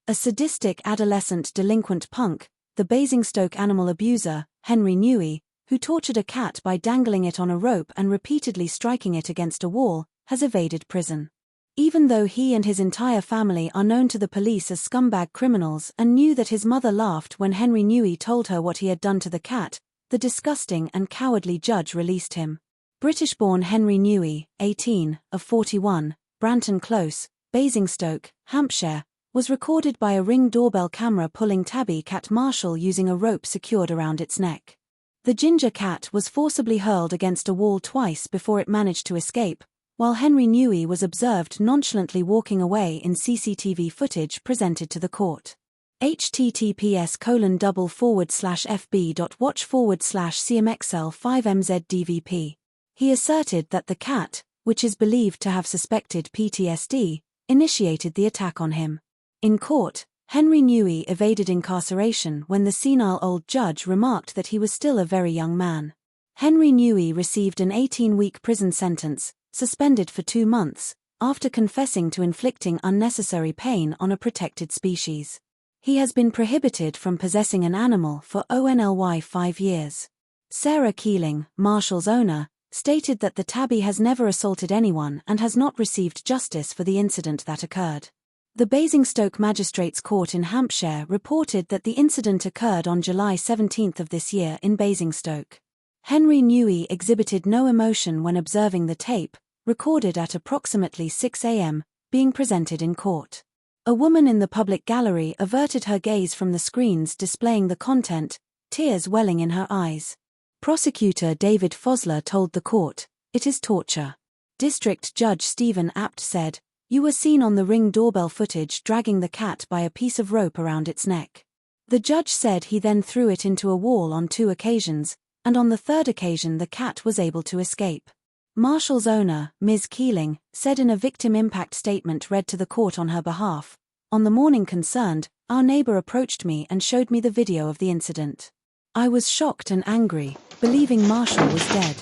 A sadistic adolescent delinquent punk, the Basingstoke Animal Abuser, Henry Newey, who tortured a cat by dangling it on a rope and repeatedly striking it against a wall, has evaded prison. Even though he and his entire family are known to the police as scumbag criminals and knew that his mother laughed when Henry Newey told her what he had done to the cat, the disgusting and cowardly judge released him. British-born Henry Newey, 18, of 41, Branton Close, Basingstoke, Hampshire, was recorded by a Ring doorbell camera pulling tabby cat Marshall using a rope secured around its neck. The ginger cat was forcibly hurled against a wall twice before it managed to escape, while Henry Newey was observed nonchalantly walking away in CCTV footage presented to the court. https://fb.watch/cmxl5mzdvp. He asserted that the cat, which is believed to have suspected PTSD, initiated the attack on him. In court, Henry Newey evaded incarceration when the senile old judge remarked that he was still a very young man. Henry Newey received an 18-week prison sentence, suspended for 2 months, after confessing to inflicting unnecessary pain on a protected species. He has been prohibited from possessing an animal for only 5 years. Sarah Keeling, Marshall's owner, stated that the tabby has never assaulted anyone and has not received justice for the incident that occurred. The Basingstoke Magistrates Court in Hampshire reported that the incident occurred on July 17 of this year in Basingstoke. Henry Newey exhibited no emotion when observing the tape, recorded at approximately 6 a.m., being presented in court. A woman in the public gallery averted her gaze from the screens displaying the content, tears welling in her eyes. Prosecutor David Fosler told the court, "It is torture." District Judge Stephen Apt said, "You were seen on the Ring doorbell footage dragging the cat by a piece of rope around its neck." The judge said he then threw it into a wall on 2 occasions, and on the 3rd occasion the cat was able to escape. Marshall's owner, Ms. Keeling, said in a victim impact statement read to the court on her behalf, "On the morning concerned, our neighbor approached me and showed me the video of the incident. I was shocked and angry, believing Marshall was dead.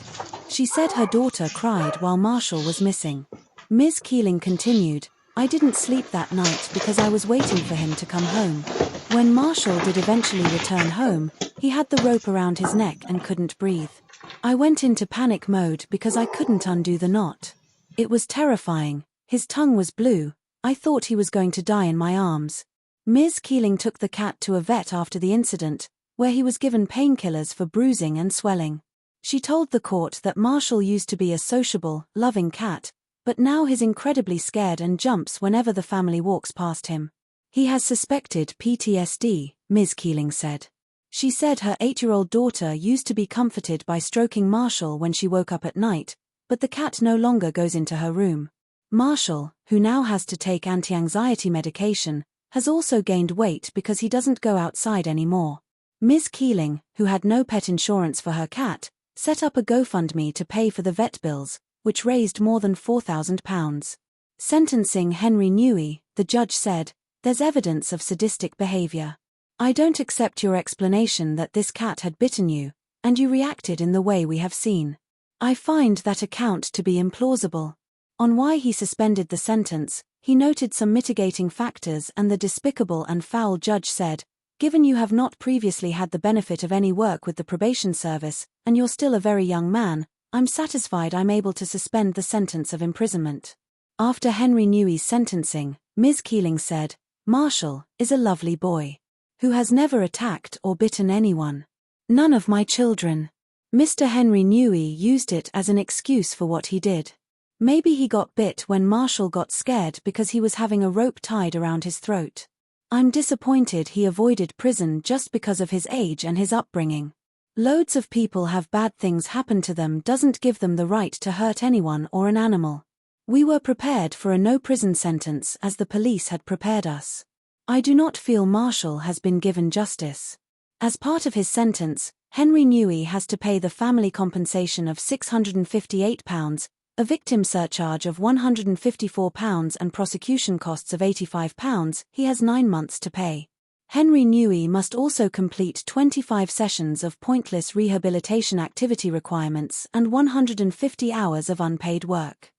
She said her daughter cried while Marshall was missing." Ms. Keeling continued, "I didn't sleep that night because I was waiting for him to come home. When Marshall did eventually return home, he had the rope around his neck and couldn't breathe. I went into panic mode because I couldn't undo the knot. It was terrifying, his tongue was blue, I thought he was going to die in my arms." Ms. Keeling took the cat to a vet after the incident, where he was given painkillers for bruising and swelling. She told the court that Marshall used to be a sociable, loving cat, but now he's incredibly scared and jumps whenever the family walks past him. He has suspected PTSD, Ms. Keeling said. She said her 8-year-old daughter used to be comforted by stroking Marshall when she woke up at night, but the cat no longer goes into her room. Marshall, who now has to take anti-anxiety medication, has also gained weight because he doesn't go outside anymore. Ms. Keeling, who had no pet insurance for her cat, set up a GoFundMe to pay for the vet bills, which raised more than £4,000. Sentencing Henry Newey, the judge said, "There's evidence of sadistic behavior. I don't accept your explanation that this cat had bitten you, and you reacted in the way we have seen. I find that account to be implausible." On why he suspended the sentence, he noted some mitigating factors, and the despicable and foul judge said, "Given you have not previously had the benefit of any work with the probation service, and you're still a very young man, I'm satisfied I'm able to suspend the sentence of imprisonment." After Henry Newey's sentencing, Ms. Keeling said, "Marshall is a lovely boy who has never attacked or bitten anyone. None of my children." Mr. Henry Newey used it as an excuse for what he did. Maybe he got bit when Marshall got scared because he was having a rope tied around his throat. "I'm disappointed he avoided prison just because of his age and his upbringing. Loads of people have bad things happen to them doesn't give them the right to hurt anyone or an animal. We were prepared for a no-prison sentence as the police had prepared us. I do not feel Marshall has been given justice." As part of his sentence, Henry Newey has to pay the family compensation of £658, a victim surcharge of £154 and prosecution costs of £85. He has 9 months to pay. Henry Newey must also complete 25 sessions of pointless rehabilitation activity requirements and 150 hours of unpaid work.